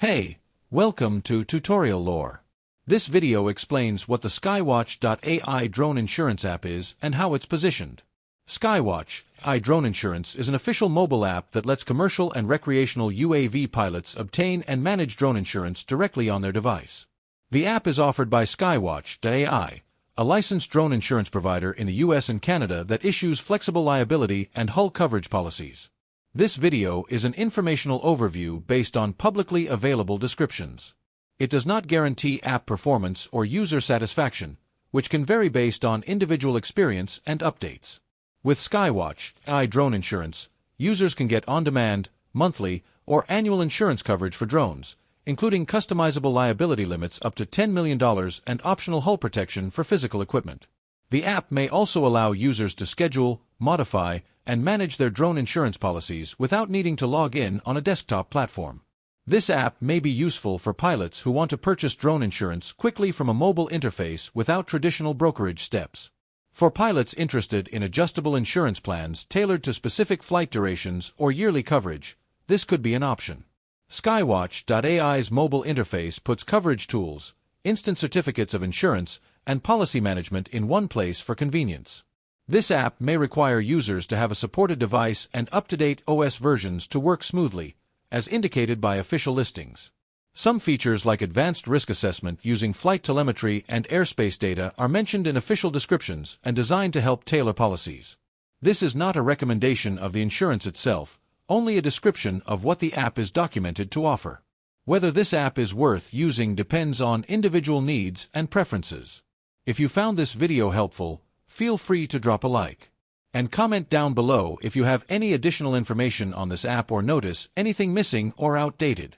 Hey, welcome to Tutorial Lore. This video explains what the SkyWatch.AI Drone Insurance app is and how it's positioned. SkyWatch.AI Drone Insurance is an official mobile app that lets commercial and recreational UAV pilots obtain and manage drone insurance directly on their device. The app is offered by SkyWatch.AI, a licensed drone insurance provider in the US and Canada that issues flexible liability and hull coverage policies. This video is an informational overview based on publicly available descriptions. It does not guarantee app performance or user satisfaction, which can vary based on individual experience and updates. With SkyWatch.AI Drone Insurance, users can get on-demand, monthly, or annual insurance coverage for drones, including customizable liability limits up to $10 million and optional hull protection for physical equipment. The app may also allow users to schedule, modify, and manage their drone insurance policies without needing to log in on a desktop platform. This app may be useful for pilots who want to purchase drone insurance quickly from a mobile interface without traditional brokerage steps. For pilots interested in adjustable insurance plans tailored to specific flight durations or yearly coverage, this could be an option. SkyWatch.AI's mobile interface puts coverage tools, instant certificates of insurance, and policy management in one place for convenience. This app may require users to have a supported device and up-to-date OS versions to work smoothly, as indicated by official listings. Some features like advanced risk assessment using flight telemetry and airspace data are mentioned in official descriptions and designed to help tailor policies. This is not a recommendation of the insurance itself, only a description of what the app is documented to offer. Whether this app is worth using depends on individual needs and preferences. If you found this video helpful, feel free to drop a like. And comment down below if you have any additional information on this app or notice anything missing or outdated.